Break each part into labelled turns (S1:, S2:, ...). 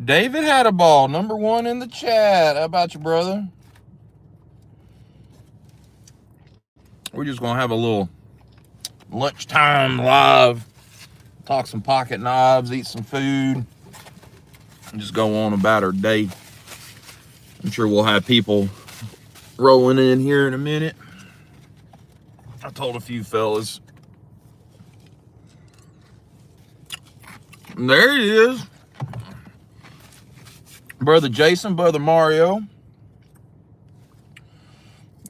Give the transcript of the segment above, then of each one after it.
S1: David had a ball, #1 in the chat. How about you, brother? We're just gonna have a little lunchtime live, talk some pocket knives, eat some food, and just go on about our day. I'm sure we'll have people rolling in here in a minute. I told a few fellas. And there he is. Brother Jason, Brother Mario.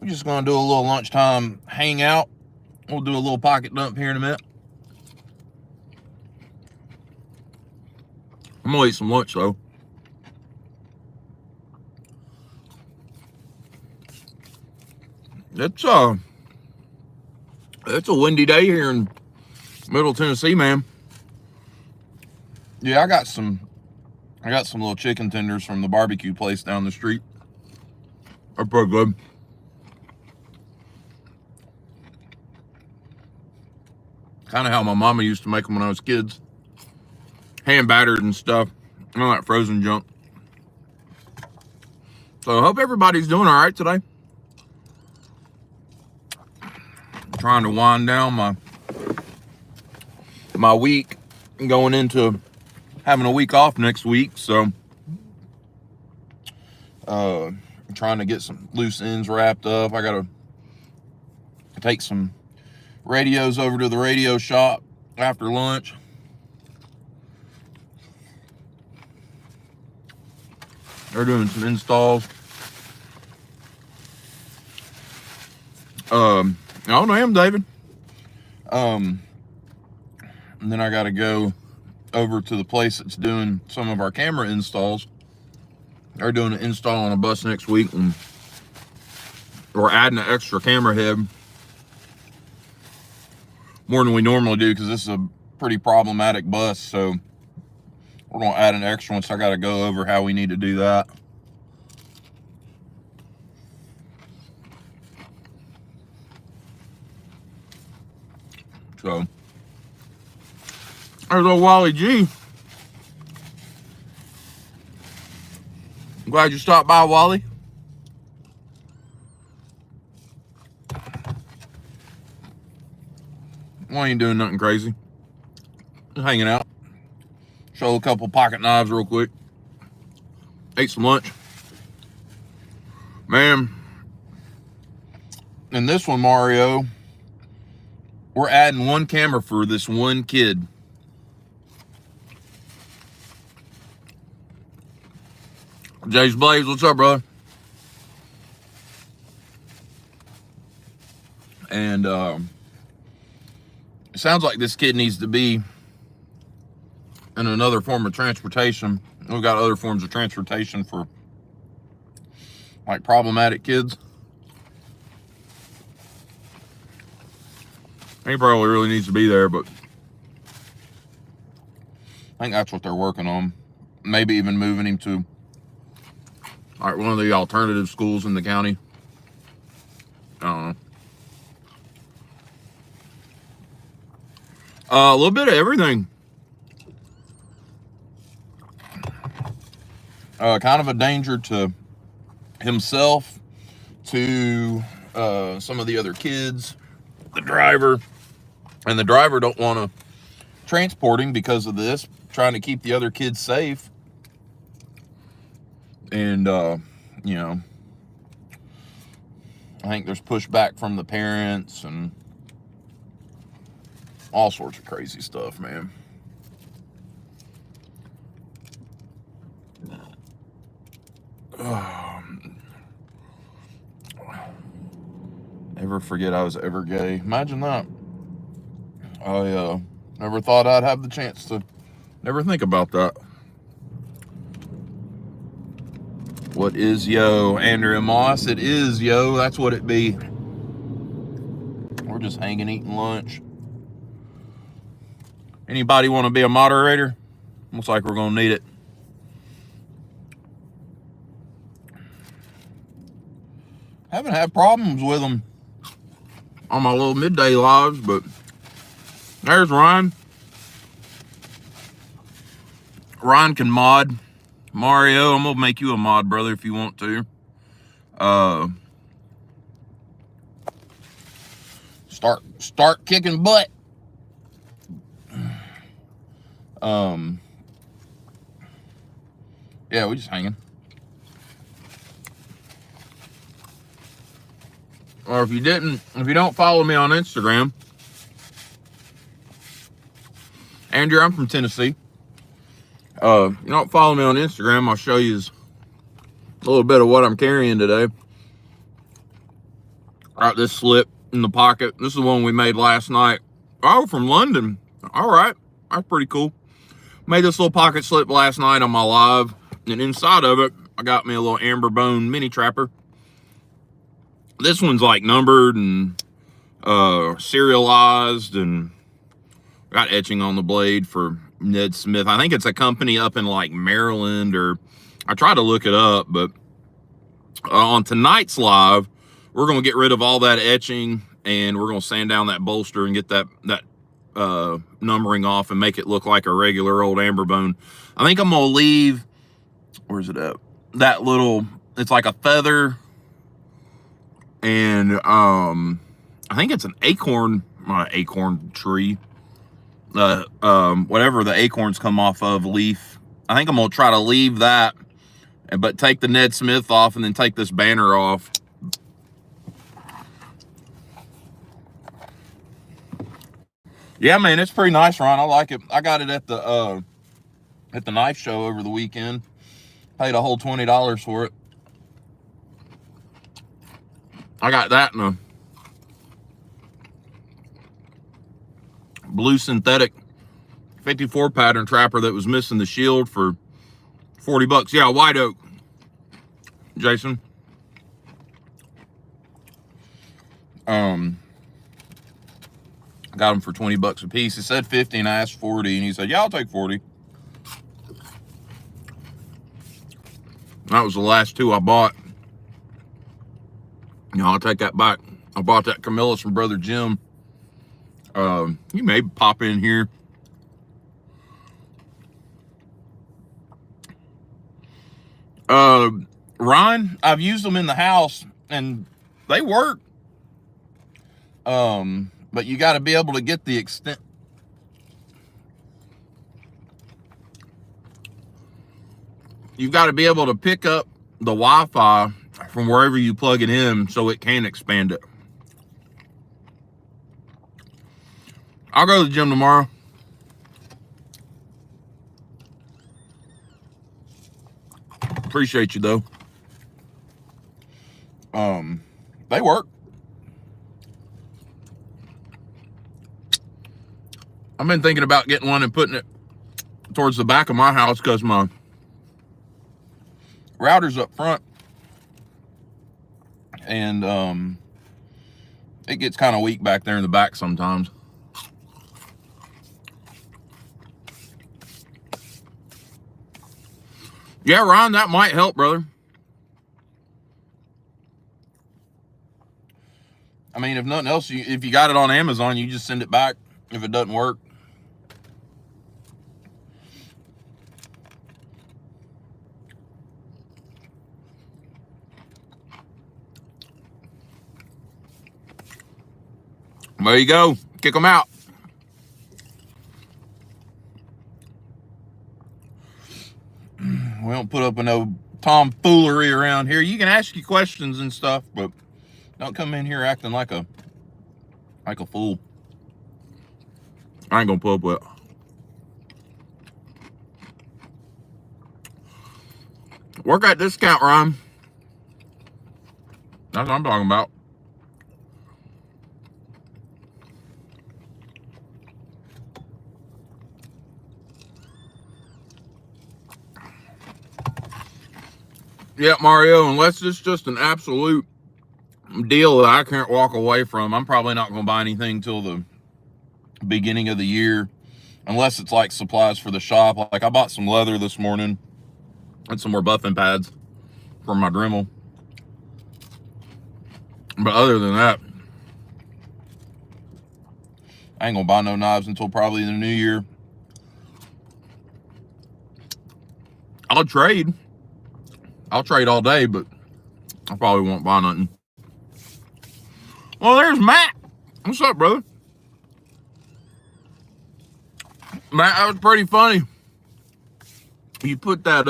S1: We're just going to do a little lunchtime hangout. We'll do a little pocket dump here in a minute. I'm going to eat some lunch, though. It's a windy day here in Middle Tennessee, man. Yeah, I got some little chicken tenders from the barbecue place down the street. They're pretty good. Kind of how my mama used to make them when I was kids. Hand battered and stuff. All that frozen junk. So I hope everybody's doing all right today. I'm trying to wind down my week and going into having a week off next week. So I'm trying to get some loose ends wrapped up. I got to take some radios over to the radio shop after lunch. They're doing some installs. Oh, damn, David. And then I got to go over to the place that's doing some of our camera installs. They're doing an install on a bus next week, and we're adding an extra camera head. More than we normally do, because this is a pretty problematic bus, so we're going to add an extra one, so I got to go over how we need to do that. So, there's old Wally G. I'm glad you stopped by, Wally. We ain't doing nothing crazy. Just hanging out. Show a couple pocket knives real quick. Ate some lunch. Man. And this one, Mario, we're adding one camera for this one kid. Jay's Blaze, what's up, brother? And it sounds like this kid needs to be in another form of transportation. We've got other forms of transportation for like problematic kids. He probably really needs to be there, but I think that's what they're working on. Maybe even moving him to one of the alternative schools in the county. I don't know. A little bit of everything. Kind of a danger to himself, to some of the other kids, the driver. And the driver don't want to transport him because of this, trying to keep the other kids safe. And, you know, I think there's pushback from the parents and all sorts of crazy stuff, man. Never forget I was ever gay. Imagine that. I never thought I'd have the chance to never think about that. What is yo, Andrea Moss? It is yo. That's what it be. We're just hanging, eating lunch. Anybody want to be a moderator? Looks like we're gonna need it. Haven't had problems with them on my little midday lives, but there's Ryan. Ryan can mod. Mario, I'm gonna make you a mod, brother, if you want to. Start kicking butt. Yeah, we just hanging. Or if you don't follow me on Instagram, Andrew, I'm from Tennessee. You don't follow me on Instagram, I'll show you a little bit of what I'm carrying today. Got this slip in the pocket. This is the one we made last night. Oh, from London. All right, that's pretty cool. Made this little pocket slip last night on my live, and inside of it, I got me a little amber bone mini trapper. This one's like numbered and serialized, and got etching on the blade for Ned Smith. I think it's a company up in like Maryland, or I tried to look it up, but on tonight's live, we're going to get rid of all that etching, and we're going to sand down that bolster and get that numbering off and make it look like a regular old amber bone. I think I'm going to leave, where's it at? That little, it's like a feather, and I think it's an acorn tree. Whatever the acorns come off of, leaf. I think I'm going to try to leave that, but take the Ned Smith off and then take this banner off. Yeah, man, it's pretty nice, Ron. I like it. I got it at the knife show over the weekend. Paid a whole $20 for it. I got that in a blue synthetic 54 pattern trapper that was missing the shield for $40. Yeah, white oak, Jason. Got them for $20 a piece. It said 50 and I asked 40, and he said, yeah, I'll take 40. That was the last two I bought. You know, I'll take that back. I bought that Camillus from Brother Jim. You may pop in here. Ron, I've used them in the house and they work. But you got to be able to get the extent. You've got to be able to pick up the Wi-Fi from wherever you plug it in so it can expand it. I'll go to the gym tomorrow. Appreciate you though. They work. I've been thinking about getting one and putting it towards the back of my house because my router's up front, and it gets kind of weak back there in the back sometimes. Yeah, Ron, that might help, brother. I mean, if nothing else, if you got it on Amazon, you just send it back if it doesn't work. There you go. Kick them out. We don't put up with no tomfoolery around here. You can ask you questions and stuff, but don't come in here acting like a fool. I ain't gonna put up with it. Work at discount, Ron. That's what I'm talking about. Yeah, Mario, unless it's just an absolute deal that I can't walk away from, I'm probably not going to buy anything till the beginning of the year, unless it's like supplies for the shop. Like I bought some leather this morning and some more buffing pads for my Dremel. But other than that, I ain't going to buy no knives until probably the new year. I'll trade all day, but I probably won't buy nothing. Well, there's Matt. What's up, brother? Matt, that was pretty funny. You put that,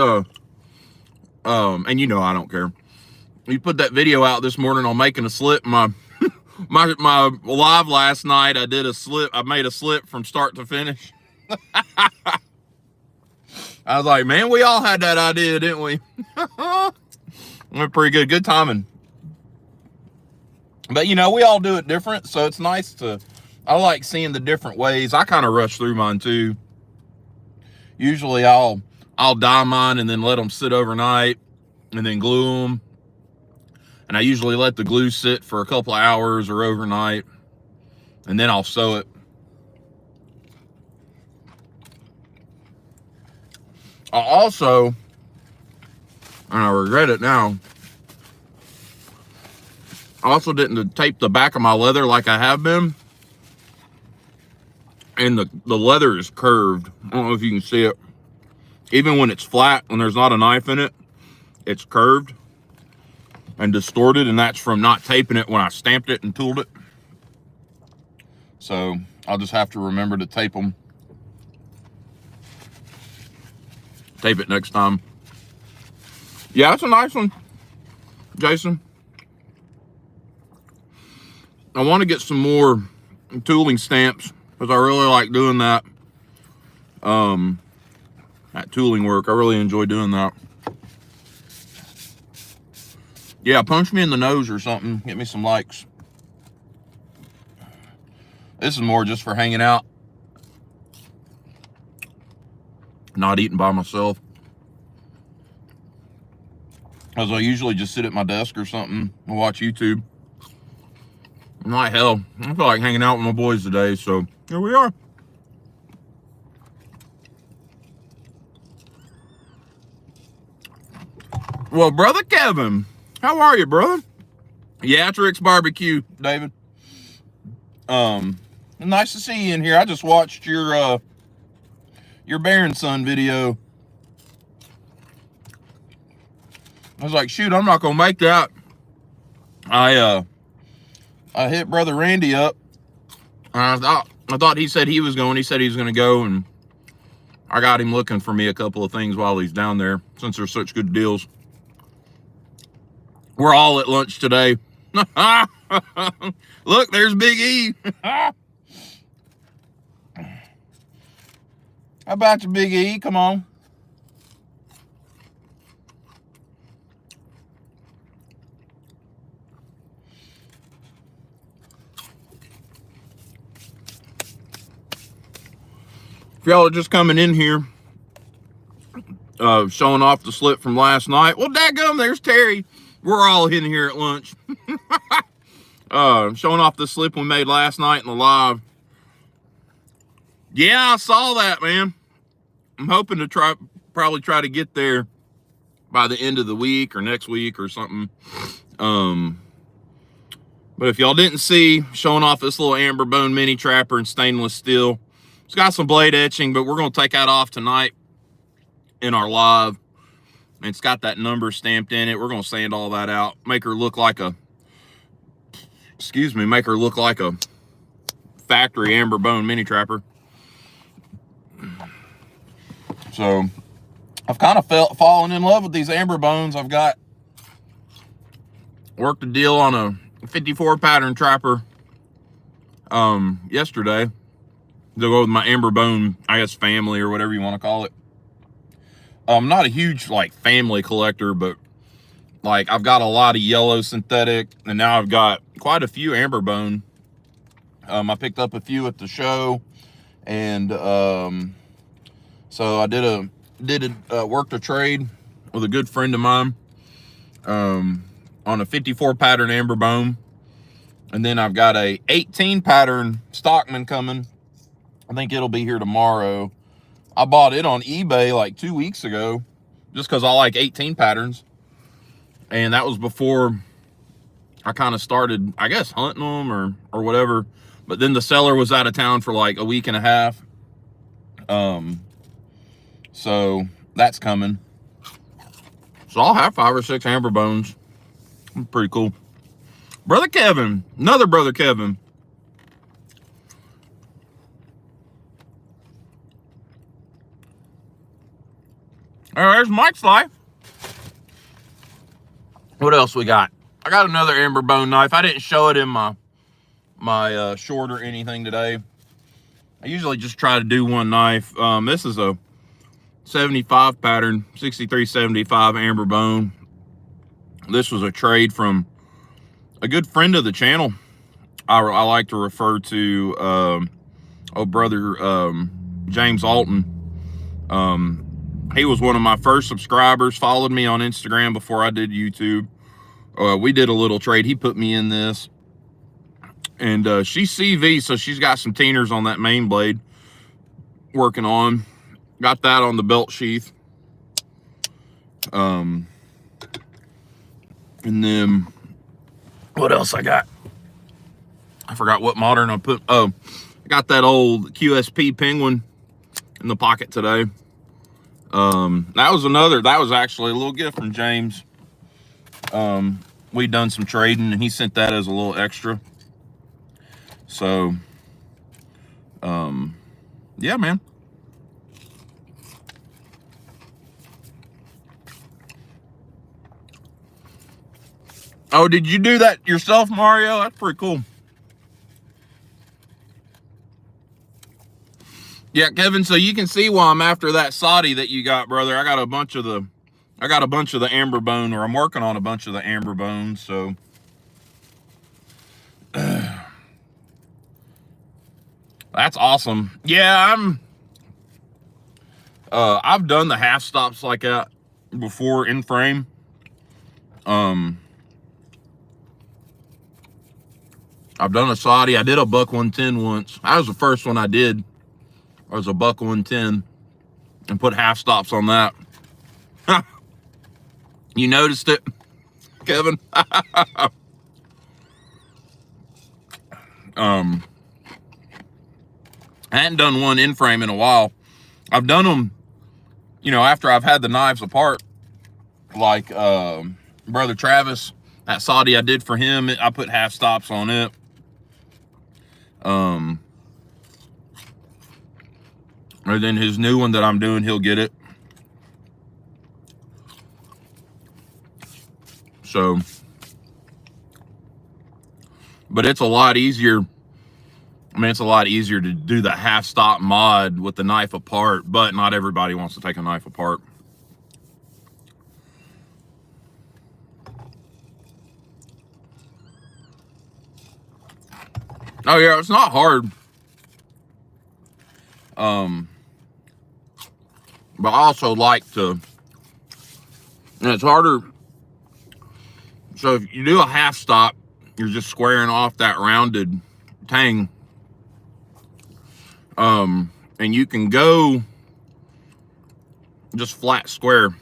S1: and you know I don't care. You put that video out this morning on making a slip. My live last night, I did a slip. I made a slip from start to finish. I was like, man, we all had that idea, didn't we? Went pretty good. Good timing. But, you know, we all do it different, so it's nice to... I like seeing the different ways. I kind of rush through mine, too. Usually, I'll dye mine and then let them sit overnight and then glue them. And I usually let the glue sit for a couple of hours or overnight, and then I'll sew it. I also, and I regret it now, I also didn't tape the back of my leather like I have been. And the leather is curved. I don't know if you can see it. Even when it's flat, when there's not a knife in it, it's curved and distorted, and that's from not taping it when I stamped it and tooled it. So I'll just have to remember to tape them. Tape it next time. Yeah, that's a nice one, Jason. I want to get some more tooling stamps because I really like doing that. That tooling work, I really enjoy doing that. Yeah, punch me in the nose or something. Get me some likes. This is more just for hanging out. Not eating by myself. Because I usually just sit at my desk or something and watch YouTube. I'm like, hell, I feel like hanging out with my boys today, so here we are. Well, brother Kevin, how are you, brother? Yeah, it's Rick's Barbecue, David. Nice to see you in here. I just watched your Bear and Son video. I was like, shoot, I'm not gonna make that. I hit brother Randy up. I thought he said he was going. He said he was gonna go, and I got him looking for me a couple of things while he's down there, since there's such good deals. We're all at lunch today. Look, there's Big E. How about you, Big E? Come on. If y'all are just coming in here, showing off the slip from last night. Well, dadgum, there's Terry. We're all in here at lunch. Showing off the slip we made last night in the live. Yeah, I saw that, man. I'm hoping to probably try to get there by the end of the week or next week or something. But if y'all didn't see, showing off this little amber bone mini trapper in stainless steel. It's got some blade etching, but we're going to take that off tonight in our live. And it's got that number stamped in it. We're going to sand all that out. Make her look like a factory amber bone mini trapper. So I've kind of fallen in love with these amber bones. I've worked a deal on a 54 pattern trapper yesterday to go with my amber bone, I guess, family or whatever you want to call it. I'm not a huge like family collector, but like I've got a lot of yellow synthetic, and now I've got quite a few amber bone. I picked up a few at the show, and so I worked a trade with a good friend of mine on a 54 pattern amber bone, and then I've got a 18 pattern Stockman coming. I think it'll be here tomorrow. I bought it on eBay like 2 weeks ago just because I like 18 patterns. And that was before I kind of started, I guess, hunting them or whatever. But then the seller was out of town for like a week and a half. So that's coming. So I'll have 5 or 6 amber bones. Pretty cool. Brother Kevin, another brother Kevin. There's Mike's life. What else we got? I got another amber bone knife. I didn't show it in my short or anything today. I usually just try to do one knife. This is a 75 pattern, 6375 amber bone. This was a trade from a good friend of the channel. I like to refer to brother James Alton. He was one of my first subscribers, followed me on Instagram before I did YouTube. We did a little trade. He put me in this. And she's CV, so she's got some teeners on that main blade working on. Got that on the belt sheath. And then what else I got? I forgot what modern I put. Oh, I got that old QSP Penguin in the pocket today. That was actually a little gift from James. We'd done some trading and he sent that as a little extra. So, yeah, man. Oh, did you do that yourself, Mario? That's pretty cool. Yeah, Kevin, so you can see why I'm after that Saudi that you got, brother. I got a bunch of the amber bone, or I'm working on a bunch of the amber bones, so that's awesome. Yeah, I've done the half stops like that before in frame. I've done a Saudi. I did a buck 110 once. That was the first one I did. It was a buck 110 and put half stops on that. You noticed it, Kevin? I hadn't done one in frame in a while. I've done them, you know, after I've had the knives apart, like brother Travis, that Saudi I did for him, I put half stops on it. And then his new one that I'm doing, he'll get it. So, but it's a lot easier. I mean, it's a lot easier to do the half stop mod with the knife apart, but not everybody wants to take a knife apart. Oh yeah, it's not hard. But I also like to, and it's harder. So if you do a half stop, you're just squaring off that rounded tang. And you can go just flat square,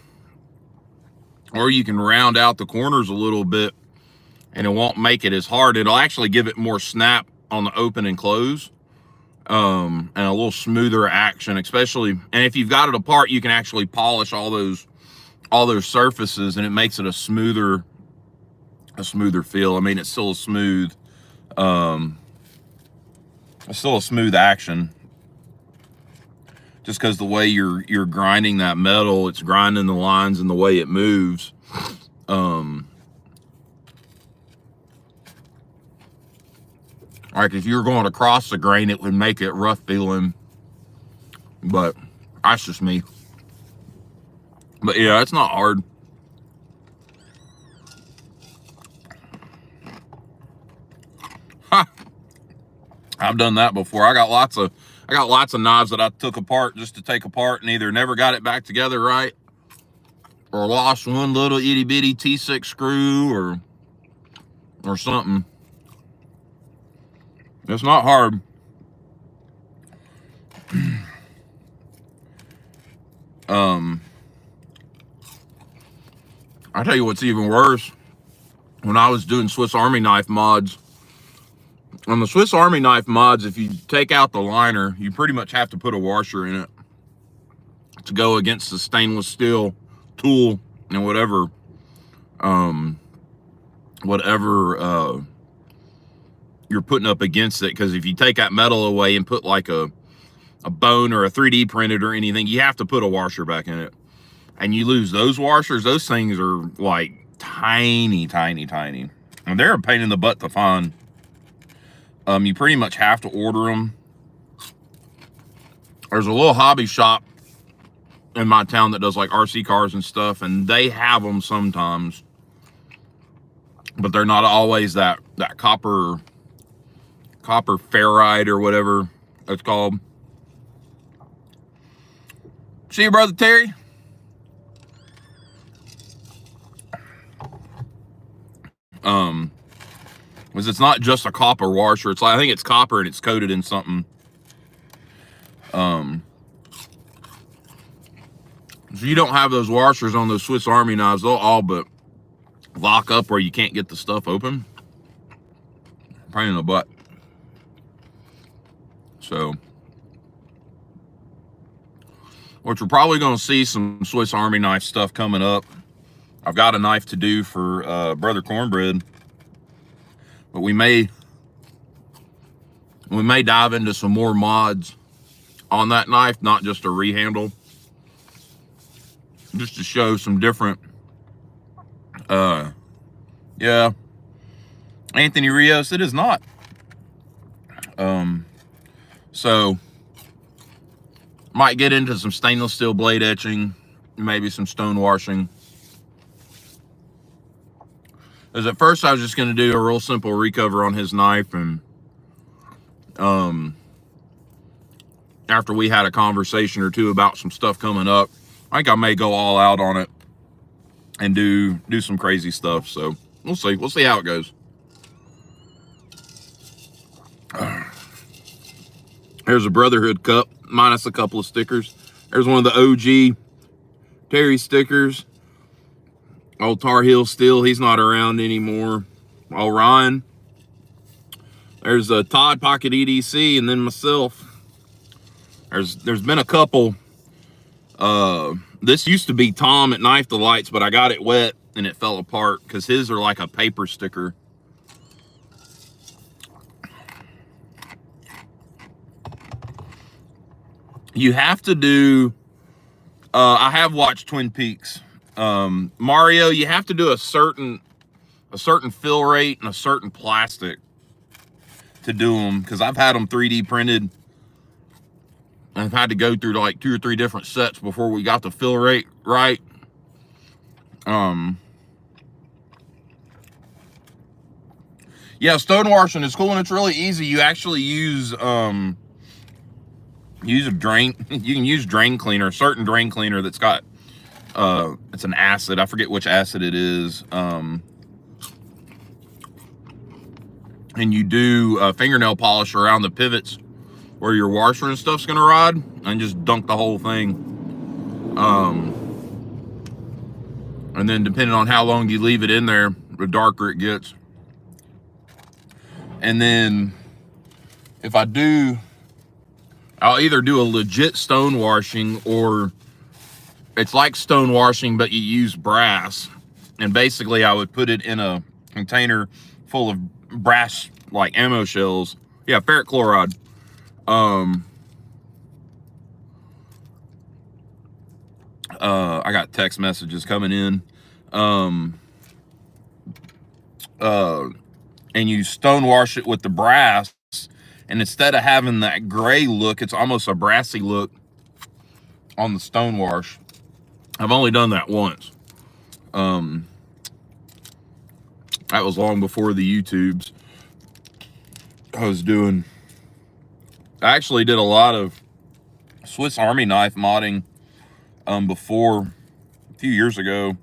S1: or you can round out the corners a little bit and it won't make it as hard. It'll actually give it more snap on the open and close. And a little smoother action, especially, and if you've got it apart, you can actually polish all those surfaces and it makes it a smoother feel. I mean, it's still a smooth, action, just because the way you're grinding that metal, it's grinding the lines and the way it moves. Like if you were going across the grain, it would make it rough feeling, but that's just me. But yeah, it's not hard. Ha! I've done that before. I got lots of knives that I took apart just to take apart and either never got it back together right, or lost one little itty bitty T6 screw or something. It's not hard. I tell you what's even worse. When I was doing Swiss Army knife mods, on the Swiss Army knife mods, if you take out the liner, you pretty much have to put a washer in it to go against the stainless steel tool and whatever you're putting up against it. Because if you take that metal away and put like a bone or a 3D printed or anything, you have to put a washer back in it, and you lose those washers. Those things are like tiny, and they're a pain in the butt to find. You pretty much have to order them. There's a little hobby shop in my town that does like RC cars and stuff, and they have them sometimes, but they're not always that copper ferrite or whatever it's called. See you, brother Terry. Because it's not just a copper washer. It's like, I think it's copper and it's coated in something. So you don't have those washers on those Swiss Army knives. They'll all but lock up where you can't get the stuff open. Pain in the butt. So, which we're probably going to see some Swiss Army knife stuff coming up. I've got a knife to do for Brother Cornbread, but we may dive into some more mods on that knife, not just a rehandle, just to show some different. Yeah, Anthony Rios, it is not. So might get into some stainless steel blade etching, maybe some stone washing. Because at first I was just going to do a real simple recover on his knife, and after we had a conversation or two about some stuff coming up, I think I may go all out on it and do some crazy stuff. So we'll see how it goes. Here's a Brotherhood cup minus a couple of stickers. There's one of the OG Terry stickers. Old Tar Heel Steel, he's not around anymore. Oh, Ryan. There's a Todd Pocket EDC, and then myself. There's been a couple. This used to be Tom at Knife Delights, but I got it wet and it fell apart because his are like a paper sticker. You have to do. I have watched Twin Peaks. Mario, you have to do a certain fill rate and a certain plastic to do them, because I've had them 3D printed. I've had to go through like 2 or 3 different sets before we got the fill rate right. Yeah, stone washing is cool and it's really easy. You actually use a drain. You can use drain cleaner, a certain drain cleaner that's got it's an acid. I forget which acid it is. And you do fingernail polish around the pivots where your washer and stuff's gonna ride, and just dunk the whole thing. And then depending on how long you leave it in there, the darker it gets. And then if I do, I'll either do a legit stone washing, or it's like stone washing, but you use brass. And basically I would put it in a container full of brass, like ammo shells. Yeah, ferric chloride. I got text messages coming in. And you stone wash it with the brass, and instead of having that gray look, it's almost a brassy look on the stone wash. I've only done that once. That was long before the YouTubes. I actually did a lot of Swiss Army knife modding before, a few years ago.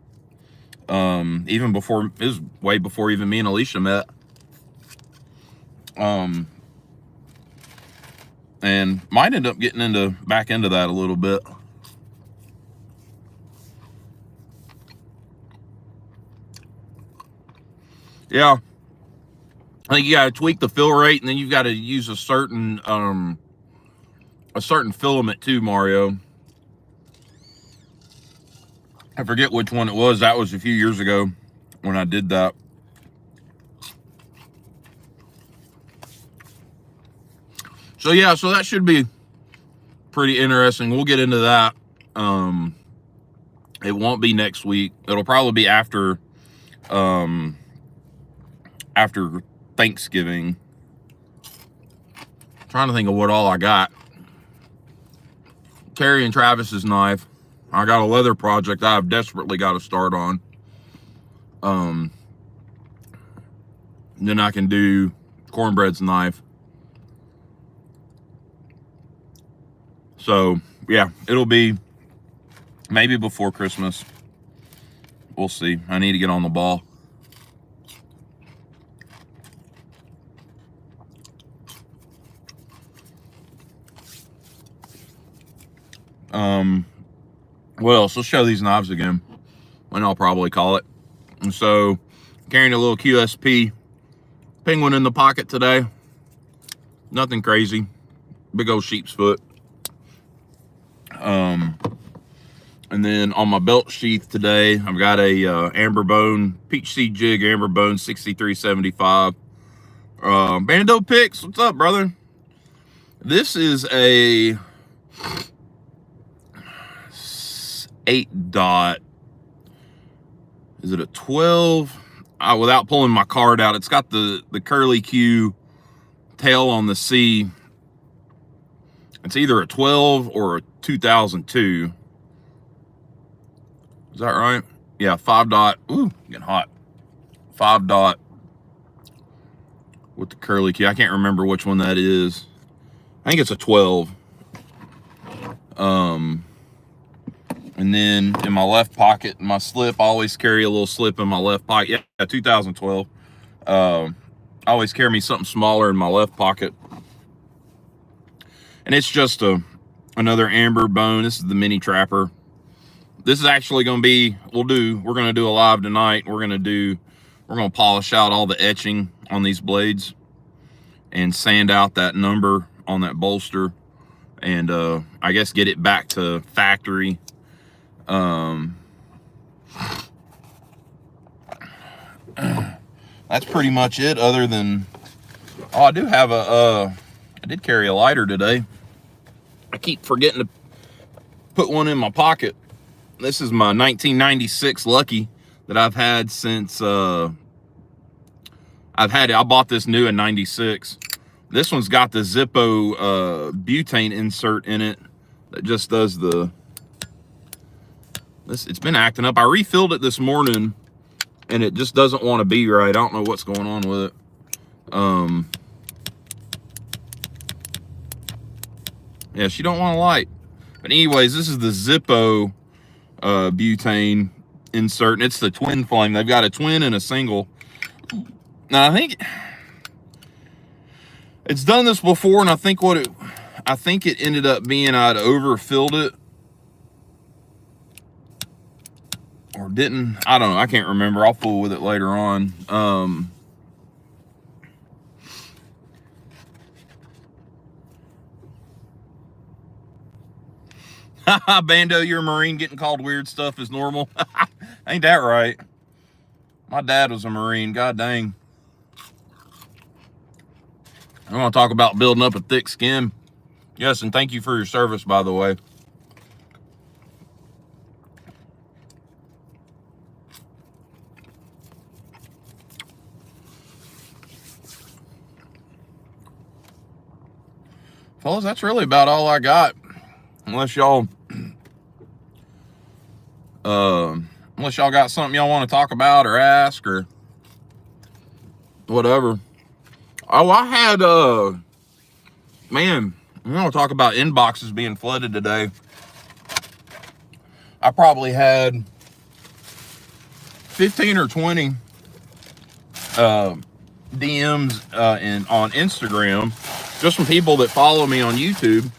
S1: Even before, it was way before even me and Alicia met. And might end up getting back into that a little bit. Yeah, I think you got to tweak the fill rate, and then you've got to use a certain filament too, Mario. I forget which one it was. That was a few years ago when I did that. So yeah, so that should be pretty interesting. We'll get into that. It won't be next week. It'll probably be after Thanksgiving. I'm trying to think of what all I got. Terry and Travis's knife. I got a leather project I've desperately got to start on. Then I can do Cornbread's knife. So yeah, it'll be maybe before Christmas. We'll see. I need to get on the ball. What else? Let's show these knives again. And I'll probably call it. And so, carrying a little QSP penguin in the pocket today. Nothing crazy. Big old sheep's foot. And then on my belt sheath today, I've got a amber bone peach seed jig amber bone 6375. Bando Picks, what's up, brother? This is a 8 dot. Is it a 12? Without pulling my card out, it's got the curly Q tail on the C. It's either a 12 or a 2002. Is that right? Yeah, 5 dot. Ooh, getting hot. 5 dot with the curly Q. I can't remember which one that is. I think it's a 12. And then in my left pocket, my slip, I always carry a little slip in my left pocket. Yeah, 2012. I always carry me something smaller in my left pocket. And it's just another amber bone. This is the mini trapper. This is actually going to be, we're going to do a live tonight. We're going to polish out all the etching on these blades and sand out that number on that bolster. And I guess get it back to factory. That's pretty much it, other than, oh, I do have I did carry a lighter today. I keep forgetting to put one in my pocket. This is my 1996 Lucky that I've had since, I bought this new in 96. This one's got the Zippo butane insert in it that just does it's been acting up. I refilled it this morning and it just doesn't want to be right. I don't know what's going on with it. Yeah, she don't want to light. But anyways, this is the Zippo butane insert, and it's the twin flame. They've got a twin and a single. Now I think it's done this before, and I think it ended up being I'd overfilled it or didn't. I don't know. I can't remember. I'll fool with it later on. Bando, you're a Marine, getting called weird stuff is normal. Ain't that right? My dad was a Marine. God dang. I want to talk about building up a thick skin. Yes, and thank you for your service, by the way. Fellas, that's really about all I got. Unless y'all got something y'all want to talk about or ask or whatever. Oh, I had man, I'm gonna talk about inboxes being flooded today. I probably had 15 or 20 DMs on Instagram, just from people that follow me on YouTube,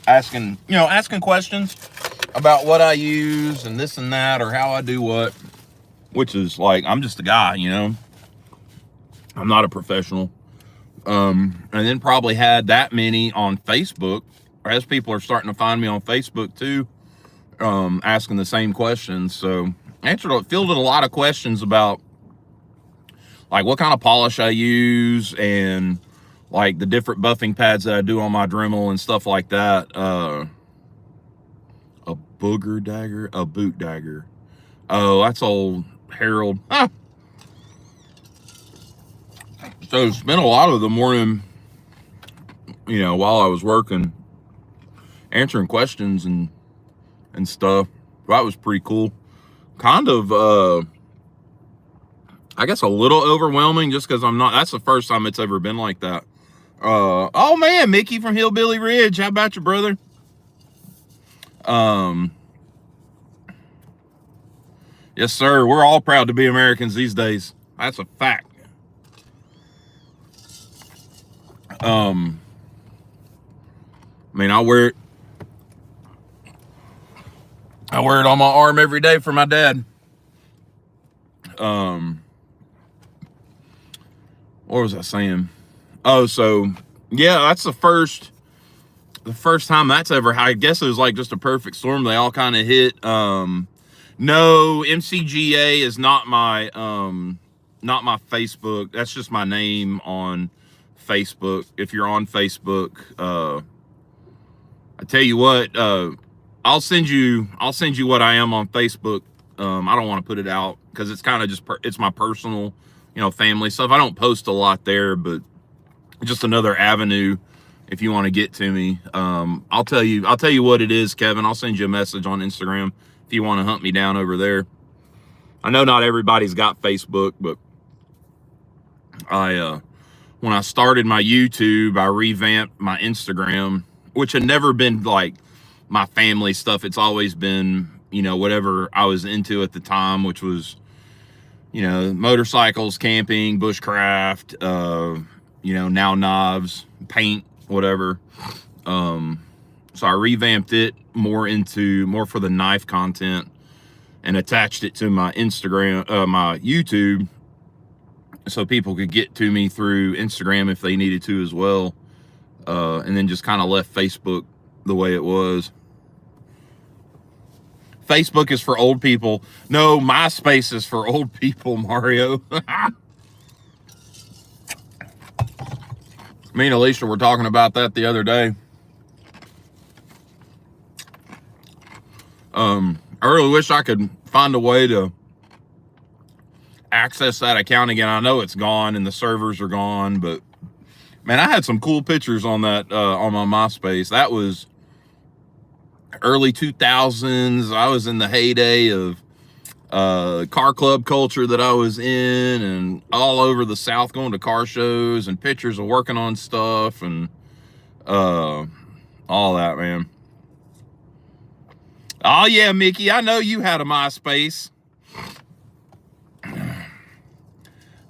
S1: asking questions about what I use and this and that, or how I do what, which is like, I'm just a guy, I'm not a professional. And then probably had that many on Facebook, as people are starting to find me on Facebook too. asking the same questions. So fielded a lot of questions about like what kind of polish I use and like the different buffing pads that I do on my Dremel and stuff like that. A booger dagger, a boot dagger. Oh, that's old Harold. Ah. So spent a lot of the morning, while I was working, answering questions and stuff. That was pretty cool. Kind of, I guess a little overwhelming just because that's the first time it's ever been like that. Oh man, Mickey from Hillbilly Ridge. How about you, brother? Yes, sir. We're all proud to be Americans these days. That's a fact. I mean, I wear it on my arm every day for my dad. What was I saying? Oh, so yeah, that's the first time that's ever, I guess it was like just a perfect storm. They all kind of hit. No, MCGA is not my Facebook. That's just my name on Facebook. If you're on Facebook, I tell you what, I'll send you what I am on Facebook. I don't want to put it out because it's kind of just it's my personal, family stuff. I don't post a lot there, but just another avenue if you want to get to me. I'll tell you what it is, Kevin. I'll send you a message on Instagram if you want to hunt me down over there. I know not everybody's got Facebook, but when I started my YouTube, I revamped my Instagram, which had never been like my family stuff. It's always been, whatever I was into at the time, which was, motorcycles, camping, bushcraft, now knives, paint, whatever. So I revamped it more for the knife content and attached it to my Instagram, my YouTube, so people could get to me through Instagram if they needed to as well. And then just kind of left Facebook the way it was. Facebook is for old people. No, MySpace is for old people, Mario. Me and Alicia were talking about that the other day. I really wish I could find a way to access that account again. I know it's gone and the servers are gone, but man, I had some cool pictures on that on my MySpace. That was early 2000s. I was in the heyday of car club culture that I was in, and all over the South going to car shows, and pictures of working on stuff and all that, man. Oh yeah, Mickey, I know you had a MySpace.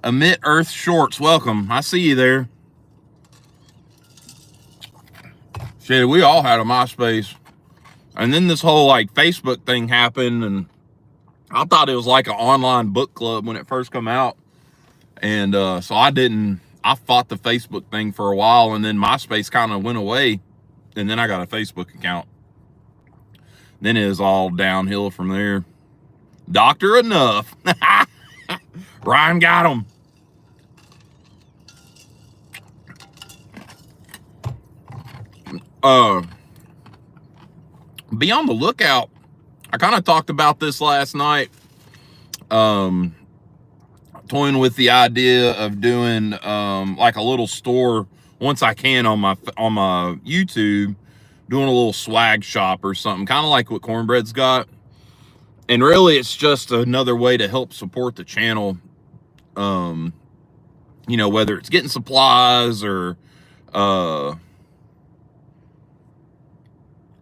S1: Emit Earth Shorts, welcome. I see you there. Shit, we all had a MySpace. And then this whole like Facebook thing happened, and I thought it was like an online book club when it first came out. And so I fought the Facebook thing for a while, and then MySpace kind of went away. And then I got a Facebook account. Then it was all downhill from there. Doctor enough. Ryan got him. Be on the lookout. I kind of talked about this last night. Toying with the idea of doing like a little store once I can on my YouTube, doing a little swag shop or something, kind of like what Cornbread's got. And really, it's just another way to help support the channel. Whether it's getting supplies or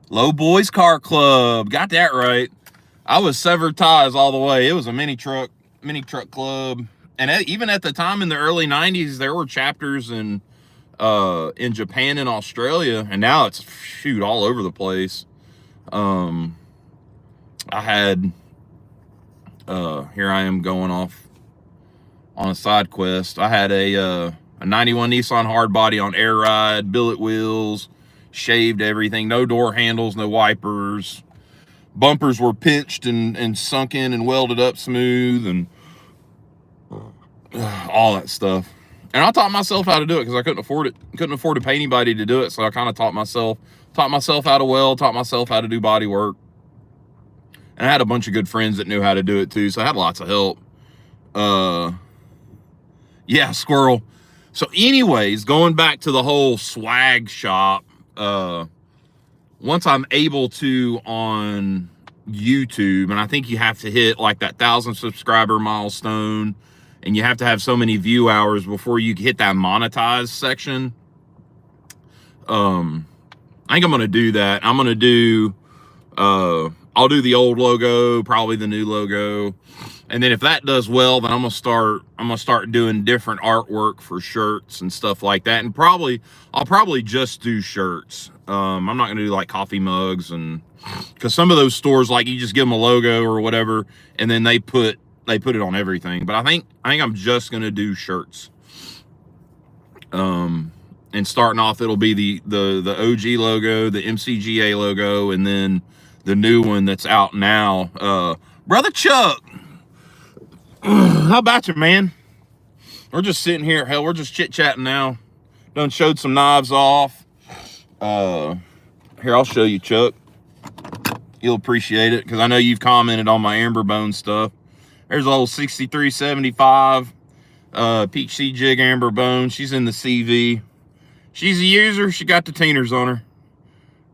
S1: Low Boys Car Club. Got that right. I was severed ties all the way. It was a mini truck club. And even at the time in the early 90s, there were chapters in Japan and Australia. And now it's, all over the place. I had, here I am going off on a side quest. I had a 91 Nissan hardbody on air ride, billet wheels, shaved everything, no door handles, no wipers, bumpers were pinched and sunk in and welded up smooth and all that stuff. And I taught myself how to do it because I couldn't afford it. Couldn't afford to pay anybody to do it. So I kind of taught myself how to weld, taught myself how to do body work. And I had a bunch of good friends that knew how to do it too. So I had lots of help. Yeah, squirrel. So anyways, going back to the whole swag shop, once I'm able to on YouTube, and I think you have to hit like that 1,000 subscriber milestone, and you have to have so many view hours before you hit that monetize section. I think I'm gonna do that. I'm gonna do I'll do the old logo, probably the new logo. And then if that does well, then I'm gonna start doing different artwork for shirts and stuff like that. And I'll probably just do shirts. I'm not gonna do like coffee mugs, and because some of those stores, like, you just give them a logo or whatever, and then they put it on everything. But I think I'm just gonna do shirts. And starting off, it'll be the OG logo, the MCGA logo, and then the new one that's out now. Brother Chuck, how about you, man? We're just sitting here. Hell, we're just chit-chatting now. Done showed some knives off. Here, I'll show you, Chuck. You'll appreciate it, because I know you've commented on my amber bone stuff. There's the old 6375 Peach Sea Jig amber bone. She's in the CV. She's a user. She got the teeners on her.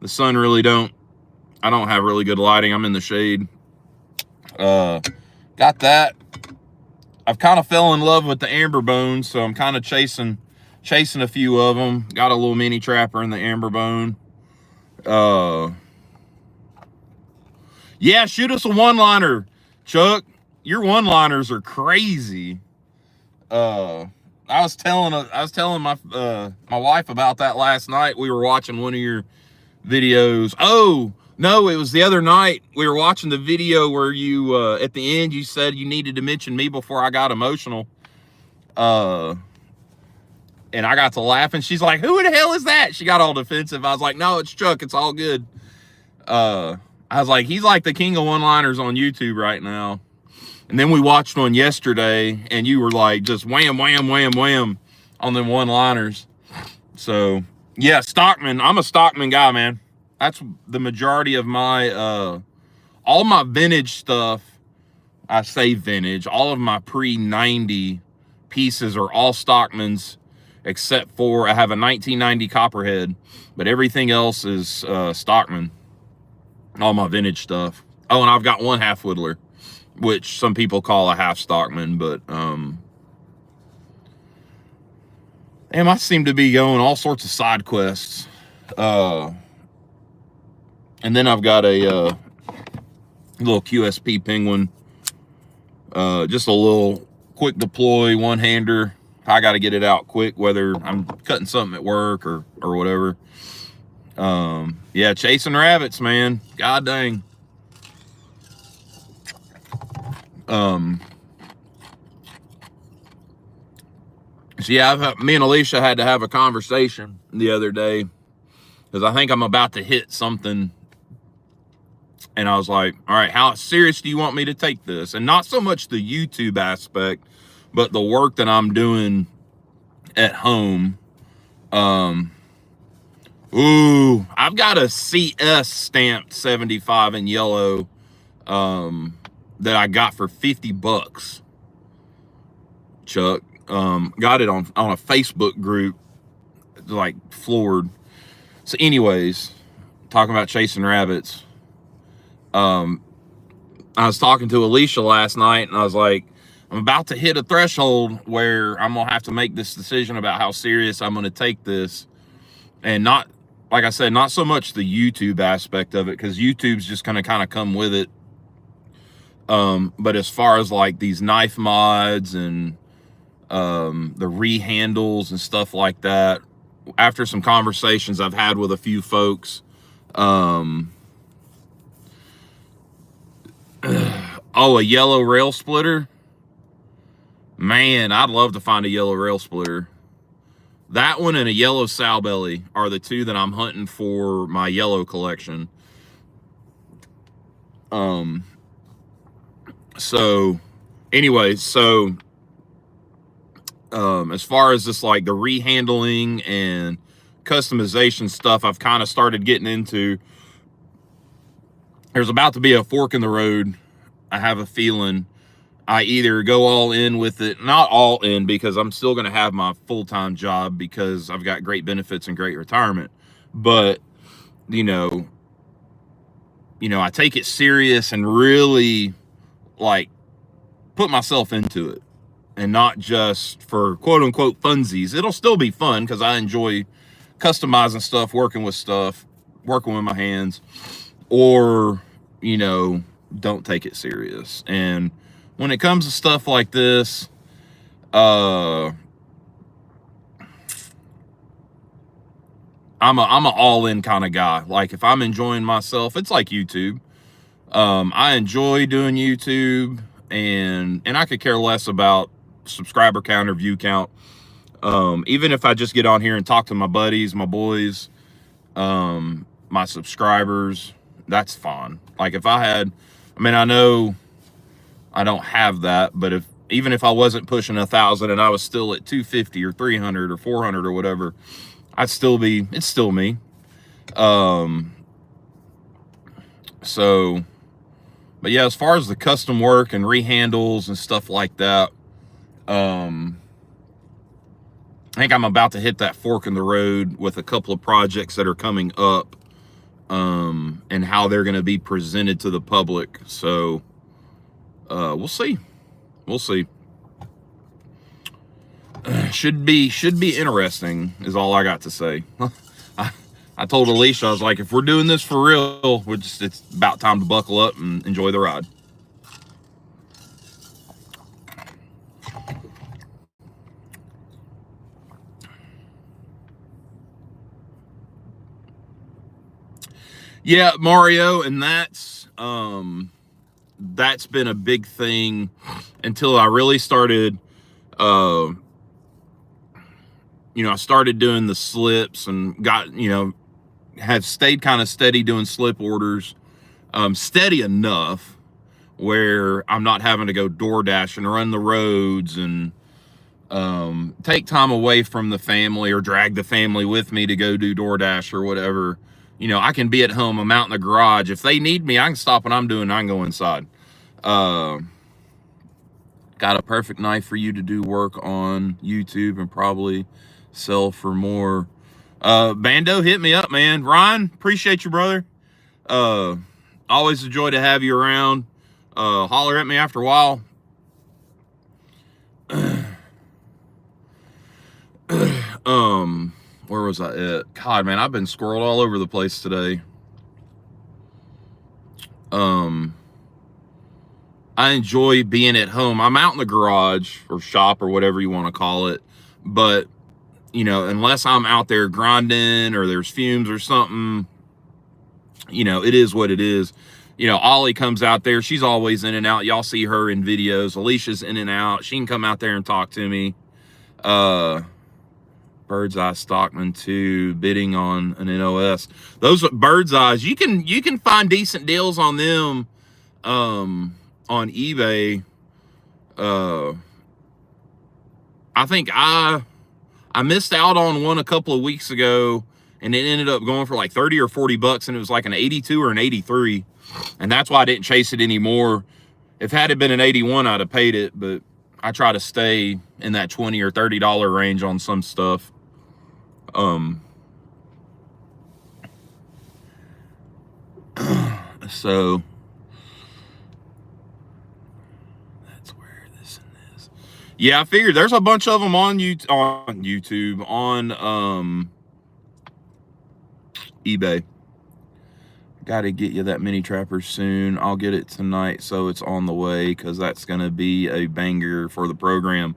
S1: The sun really don't. I don't have really good lighting. I'm in the shade. Got that. I've kind of fell in love with the amber bones, so I'm kind of chasing a few of them. Got a little mini trapper in the amber bone. Yeah, shoot us a one-liner, Chuck. Your one-liners are crazy. I was telling my wife about that last night. We were watching one of your videos. Oh no, it was the other night. We were watching the video where you at the end you said you needed to mention me before I got emotional. And I got to laughing. She's like, "Who the hell is that?" She got all defensive. I was like, "No, it's Chuck. It's all good." I was like, he's like the king of one-liners on YouTube right now. And then we watched one yesterday, and you were like just wham, wham, wham, wham on them one-liners. So yeah, Stockman. I'm a Stockman guy, man. That's the majority of my all my vintage stuff. I say vintage. All of my pre-90 pieces are all Stockmans, except for I have a 1990 Copperhead, but everything else is Stockman. All my vintage stuff. Oh, and I've got one half Whittler, which some people call a half Stockman, but damn, I seem to be going all sorts of side quests. And then I've got a little QSP Penguin, just a little quick deploy one-hander. I got to get it out quick, whether I'm cutting something at work or whatever. Yeah, chasing rabbits, man. God dang. So yeah, me and Alicia had to have a conversation the other day, because I think I'm about to hit something. And I was like, all right, how serious do you want me to take this? And not so much the YouTube aspect, but the work that I'm doing at home. Ooh, I've got a CS stamped 75 in yellow that I got for $50, Chuck. Got it on a Facebook group, like floored. So anyways, talking about chasing rabbits. I was talking to Alicia last night, and I was like, I'm about to hit a threshold where I'm gonna have to make this decision about how serious I'm gonna take this. And not, like I said, not so much the YouTube aspect of it, because YouTube's just gonna kind of come with it. But as far as like these knife mods and the rehandles and stuff like that, after some conversations I've had with a few folks, oh, a yellow rail splitter, man, I'd love to find a yellow rail splitter. That one and a yellow sow belly are the two that I'm hunting for my yellow collection. So anyway, so as far as this, like the rehandling and customization stuff, I've kind of started getting into. There's about to be a fork in the road. I have a feeling I either go all in with it, not all in because I'm still going to have my full-time job because I've got great benefits and great retirement. But, you know, I take it serious and really like put myself into it and not just for quote unquote funsies. It'll still be fun because I enjoy customizing stuff, working with my hands, or, don't take it serious. And when it comes to stuff like this, I'm a all-in kind of guy. Like if I'm enjoying myself, it's like YouTube. I enjoy doing YouTube, and I could care less about subscriber count or view count. Even if I just get on here and talk to my buddies, my boys, my subscribers, that's fine. Like if I know I don't have that, but even if I wasn't pushing 1,000 and I was still at 250 or 300 or 400 or whatever, it's still me. So, but yeah, as far as the custom work and rehandles and stuff like that, I think I'm about to hit that fork in the road with a couple of projects that are coming up, and how they're going to be presented to the public. So, we'll see. Should be interesting is all I got to say. I told Alicia, I was like, if we're doing this for real, it's about time to buckle up and enjoy the ride. Yeah, Mario, and that's been a big thing until I really started, I started doing the slips and got, have stayed kind of steady doing slip orders, steady enough where I'm not having to go DoorDash and run the roads and take time away from the family or drag the family with me to go do DoorDash or whatever. I can be at home. I'm out in the garage. If they need me, I can stop what I'm doing and I can go inside. Got a perfect knife for you to do work on YouTube and probably sell for more. Bando, hit me up, man. Ryan, appreciate you, brother. Always a joy to have you around. Holler at me after a while. Where was I at? God, man, I've been squirreled all over the place today. I enjoy being at home. I'm out in the garage or shop or whatever you want to call it. But, unless I'm out there grinding or there's fumes or something, it is what it is. Ollie comes out there. She's always in and out. Y'all see her in videos. Alicia's in and out. She can come out there and talk to me. Bird's Eye Stockman 2 bidding on an NOS. Those Bird's Eyes, you can find decent deals on them on eBay. I think I missed out on one a couple of weeks ago, and it ended up going for like 30 or 40 bucks, and it was like an 82 or an 83, and that's why I didn't chase it anymore. If had it been an 81, I'd have paid it, but I try to stay in that $20 or $30 range on some stuff. So that's where this is. Yeah, I figured there's a bunch of them on YouTube, on eBay. Got to get you that mini trapper soon. I'll get it tonight, so it's on the way, because that's going to be a banger for the program.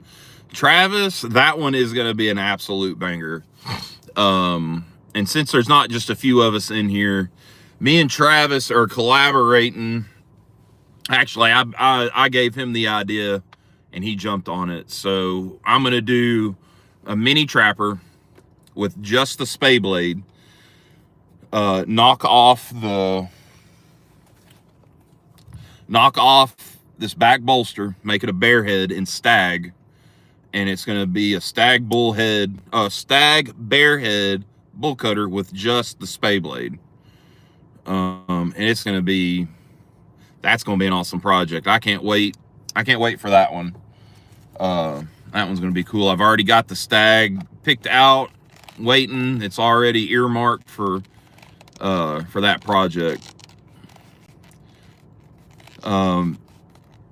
S1: Travis, that one is going to be an absolute banger. And since there's not just a few of us in here, me and Travis are collaborating. Actually, I gave him the idea and he jumped on it. So I'm going to do a mini trapper with just the spay blade. Knock off the knock off this back bolster, make it a bear head in stag, and it's going to be a stag bear head bull cutter with just the spay blade. And it's going to be, that's going to be an awesome project. I can't wait for that one. That one's going to be cool. I've already got the stag picked out, waiting. It's already earmarked for that project.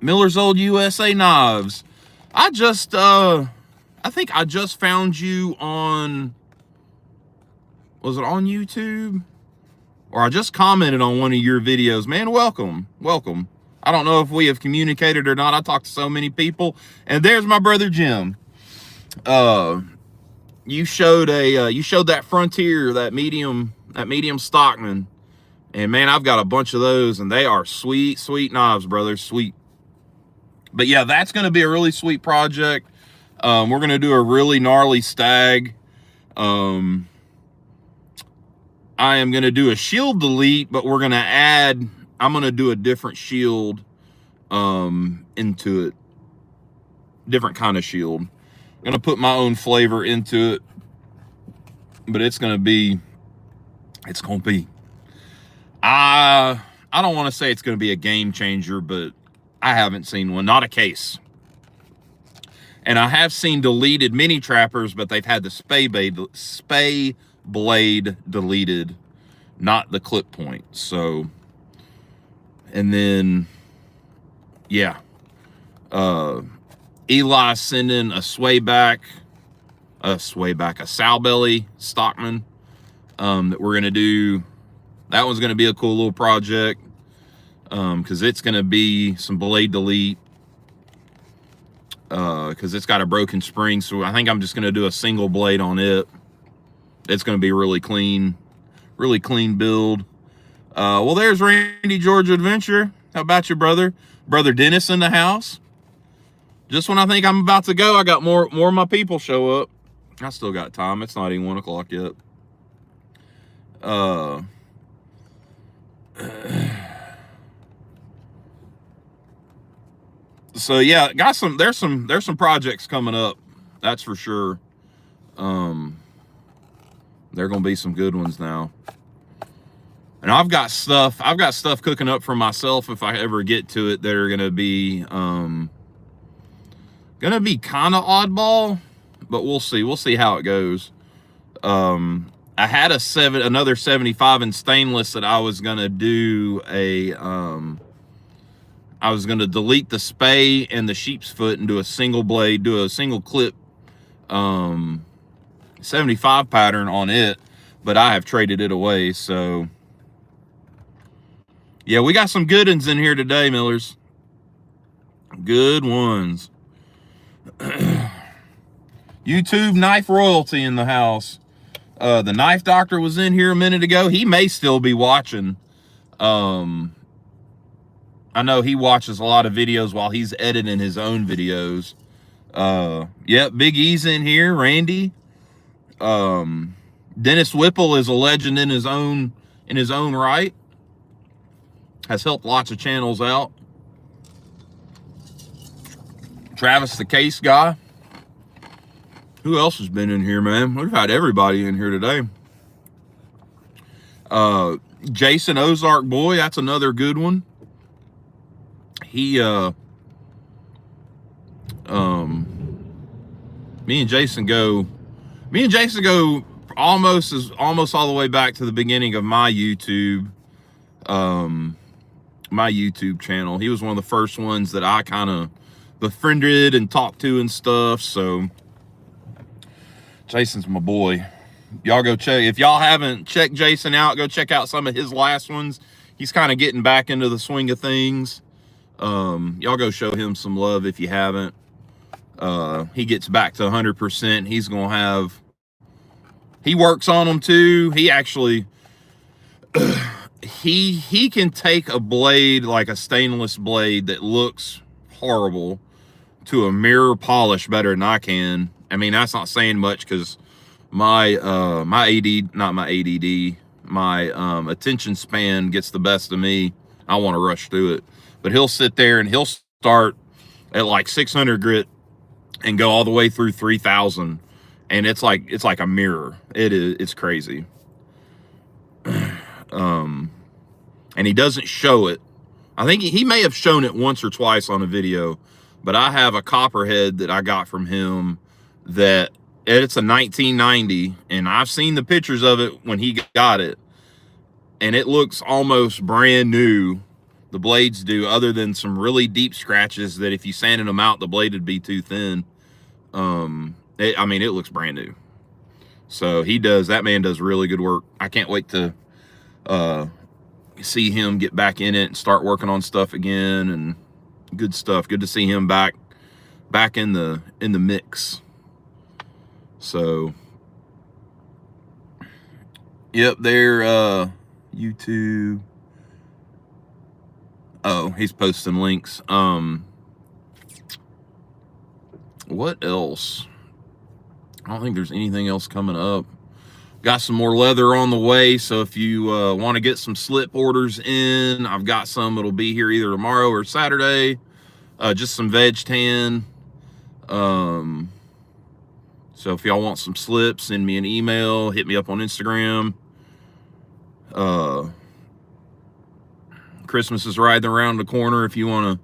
S1: Miller's Old USA Knives. I think I just found you on, was it on YouTube? Or I just commented on one of your videos. Man, welcome. I don't know if we have communicated or not. I talked to so many people. And there's my brother Jim. You showed that Frontier, that medium Stockman. And man, I've got a bunch of those, and they are sweet knives, brother. Sweet. But yeah, that's going to be a really sweet project. We're going to do a really gnarly stag. I am going to do a shield delete, but we're going to add, I'm going to do a different shield into it. Different kind of shield. I'm going to put my own flavor into it. But it's going to be, I don't want to say it's going to be a game changer, but I haven't seen one, not a case. And I have seen deleted mini trappers, but they've had the spay blade deleted, not the clip point. So, and then, yeah, Eli sending a swayback, a sow belly Stockman, that we're going to do. That one's going to be a cool little project, because it's going to be some blade delete, because it's got a broken spring. So I think I'm just going to do a single blade on it. It's going to be really clean build. Well, there's Randy Georgia Adventure. How about you, brother? Brother Dennis in the house. Just when I think I'm about to go, I got more of my people show up. I still got time. It's not even 1 o'clock yet. So yeah, there's some projects coming up, that's for sure. They're gonna be some good ones now. And I've got stuff cooking up for myself if I ever get to it that are gonna be kind of oddball, but we'll see how it goes. I had another 75 in stainless that I was gonna do I was gonna delete the spay and the sheep's foot and do a single blade, do a single clip 75 pattern on it, but I have traded it away. So yeah, we got some good ones in here today, Millers. Good ones. YouTube knife royalty in the house. The knife doctor was in here a minute ago. He may still be watching. I know he watches a lot of videos while he's editing his own videos. Yep, Big E's in here, Randy. Dennis Whipple is a legend in his own right. Has helped lots of channels out. Travis the Case Guy. Who else has been in here, man? We've had everybody in here today. Jason Ozark Boy, that's another good one. He me and Jason go almost all the way back to the beginning of my YouTube channel. He was one of the first ones that I kind of befriended and talked to and stuff. So Jason's my boy. Y'all go check, if y'all haven't checked Jason out, go check out some of his last ones. He's kind of getting back into the swing of things. Y'all go show him some love if you haven't. He gets back to 100%. He's gonna have, he works on them too. He actually he can take a blade, like a stainless blade that looks horrible, to a mirror polish better than I can. I mean, that's not saying much, because my attention span gets the best of me. I want to rush through it. but he'll sit there and he'll start at like 600 grit and go all the way through 3,000, and it's like a mirror. It's crazy. And he doesn't show it. I think he may have shown it once or twice on a video, but I have a copperhead that I got from him that it's a 1990, and I've seen the pictures of it when he got it, and it looks almost brand new. The blades do, other than some really deep scratches that if you sanded them out, the blade would be too thin. I mean, it looks brand new. So that man does really good work. I can't wait to see him get back in it and start working on stuff again, and good stuff. Good to see him back in the mix. So yep, there YouTube. Oh, he's posting links. What else? I don't think there's anything else coming up. Got some more leather on the way, so if you want to get some slip orders in, I've got some. It'll be here either tomorrow or Saturday. Just some veg tan. So if y'all want some slips, send me an email, hit me up on Instagram. Christmas is right around the corner. If you want to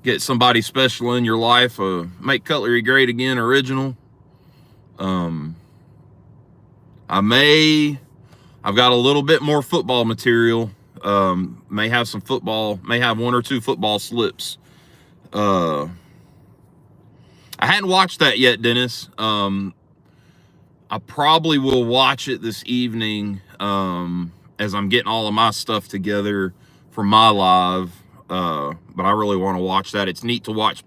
S1: get somebody special in your life, make cutlery great again, original. I've got a little bit more football material. May have one or two football slips. I hadn't watched that yet, Dennis. I probably will watch it this evening, as I'm getting all of my stuff together for my live. But I really want to watch that. It's neat to watch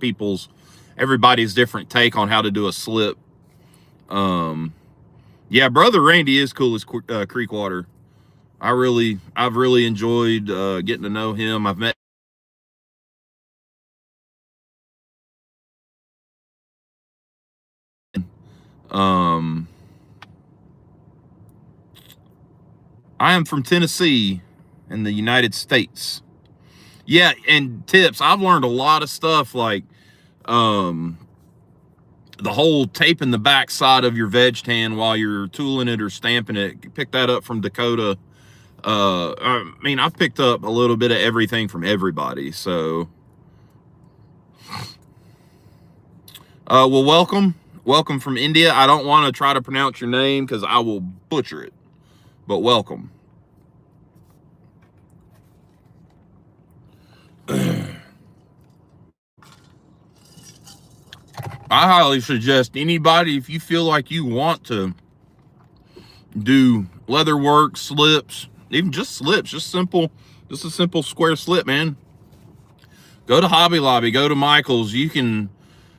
S1: everybody's different take on how to do a slip. Yeah, Brother Randy is cool as Creekwater. I've really enjoyed getting to know him. I've met I am from Tennessee in the United States. Yeah, and tips, I've learned a lot of stuff, like the whole taping the back side of your veg tan while you're tooling it or stamping it. Pick that up from Dakota. I mean, I've picked up a little bit of everything from everybody. So well, welcome from India. I don't want to try to pronounce your name because I will butcher it, but welcome. I highly suggest anybody, if you feel like you want to do leather work, slips, even just slips, just a simple square slip, man, go to Hobby Lobby, go to Michael's. You can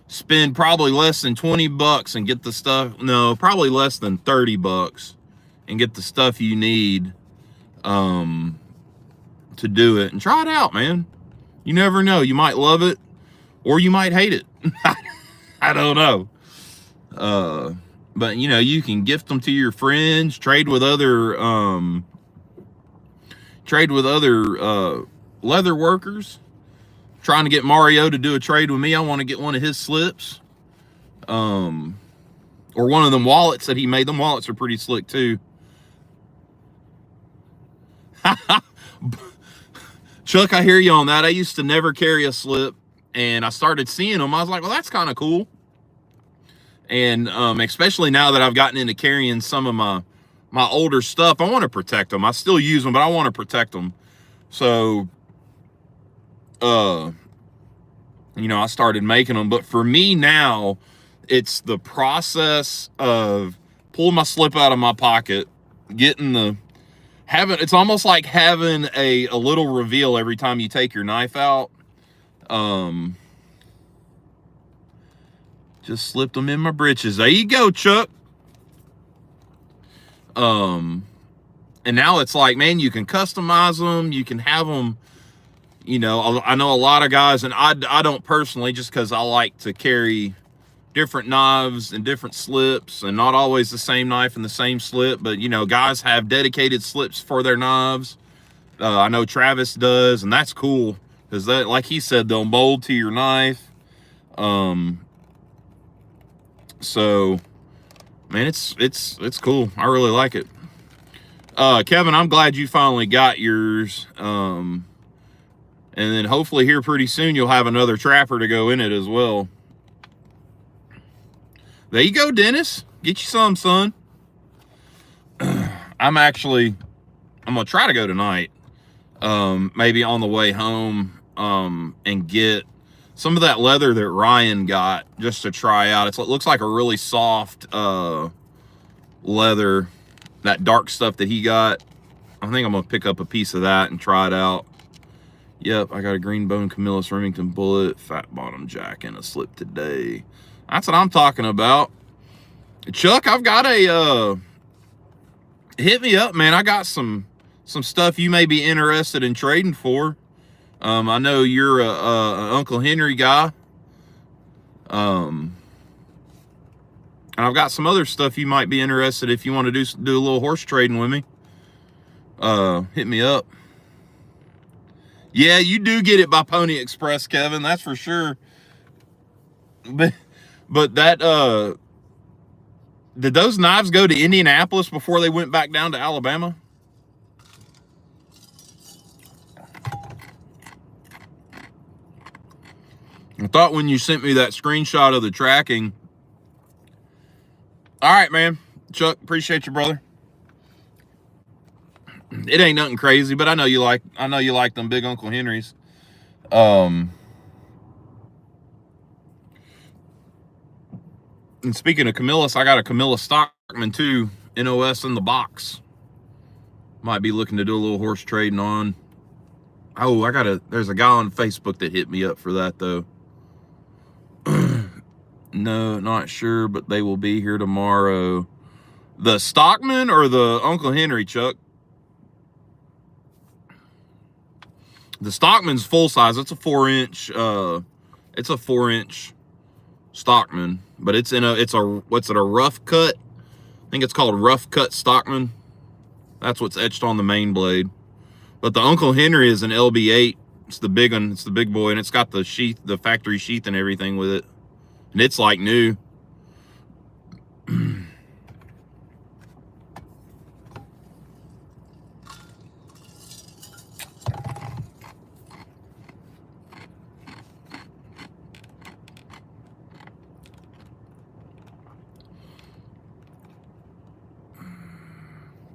S1: spend probably less than 20 bucks and get the stuff. No, probably less than 30 bucks and get the stuff you need to do it, and try it out, man. You never know. You might love it or you might hate it. I don't know. But you know, you can gift them to your friends, trade with other leather workers. Trying to get Mario to do a trade with me. I want to get one of his slips. Or one of them wallets that he made. Them wallets are pretty slick too. Chuck, I hear you on that. I used to never carry a slip, and I started seeing them. I was like, well, that's kind of cool. And especially now that I've gotten into carrying some of my older stuff, I want to protect them. I still use them, but I want to protect them. So, you know, I started making them. But for me now, it's the process of pulling my slip out of my pocket, it's almost like having a little reveal every time you take your knife out. Just slipped them in my britches. There you go, Chuck. And now it's like, man, you can customize them. You can have them, you know, I know a lot of guys, and I don't personally, just because I like to carry different knives and different slips, and not always the same knife and the same slip, but you know, guys have dedicated slips for their knives. I know Travis does, and that's cool. because that, like he said, they'll mold to your knife. So man, it's cool. I really like it. Kevin, I'm glad you finally got yours. And then hopefully here pretty soon you'll have another trapper to go in it as well. There you go, Dennis. Get you some, son. I'm gonna try to go tonight. Maybe on the way home, and get some of that leather that Ryan got just to try out. It looks like a really soft leather, that dark stuff that he got. I think I'm gonna pick up a piece of that and try it out. Yep, I got a green bone Camillus Remington bullet, fat bottom jack, and a slip today. That's what I'm talking about. Chuck, I've got a hit me up, man. I got some stuff you may be interested in trading for. I know you're a Uncle Henry guy. And I've got some other stuff you might be interested if you want to do a little horse trading with me. Hit me up. Yeah, you do get it by Pony Express, Kevin. That's for sure. But that did those knives go to Indianapolis before they went back down to Alabama? I thought when you sent me that screenshot of the tracking. All right, man. Chuck, appreciate you, brother. It ain't nothing crazy, but I know you like them big Uncle Henrys. And speaking of Camillus, I got a Camillus Stockman too, NOS in the box. Might be looking to do a little horse trading on. Oh, there's a guy on Facebook that hit me up for that though. No, not sure, but they will be here tomorrow. The Stockman or the Uncle Henry, Chuck? The Stockman's full size. It's a 4-inch. It's a 4-inch Stockman, but it's a rough cut? I think it's called rough cut Stockman. That's what's etched on the main blade. But the Uncle Henry is an LB8. It's the big one. It's the big boy, and it's got the sheath, the factory sheath, and everything with it. And it's like new.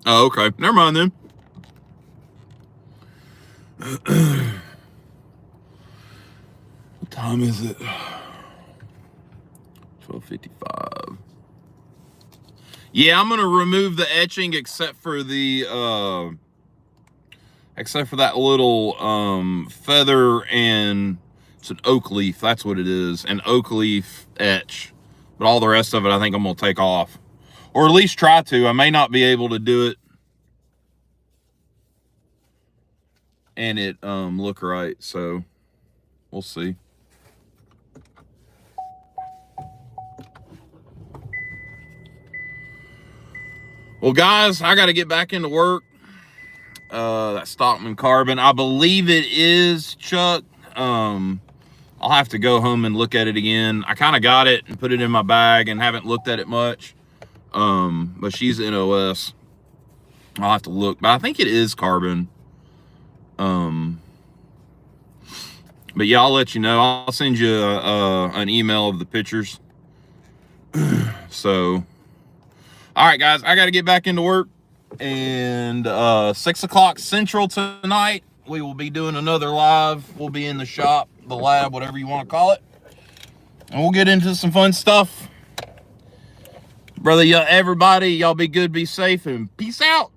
S1: Oh, okay. Never mind then. What time is it? 12:55. Yeah, I'm gonna remove the etching except for that little feather, and it's an oak leaf. That's what it is, an oak leaf etch. But all the rest of it, I think I'm gonna take off, or at least try to. I may not be able to do it and it look right, so we'll see. Well, guys, I got to get back into work. That Stockman carbon, I believe it is, Chuck. I'll have to go home and look at it again. I kind of got it and put it in my bag and haven't looked at it much. But she's NOS. I'll have to look, but I think it is carbon. But yeah, I'll let you know. I'll send you an email of the pictures. So, all right, guys, I got to get back into work. And 6 o'clock Central tonight, we will be doing another live. We'll be in the shop, the lab, whatever you want to call it. And we'll get into some fun stuff. Brother, everybody, y'all be good, be safe, and peace out.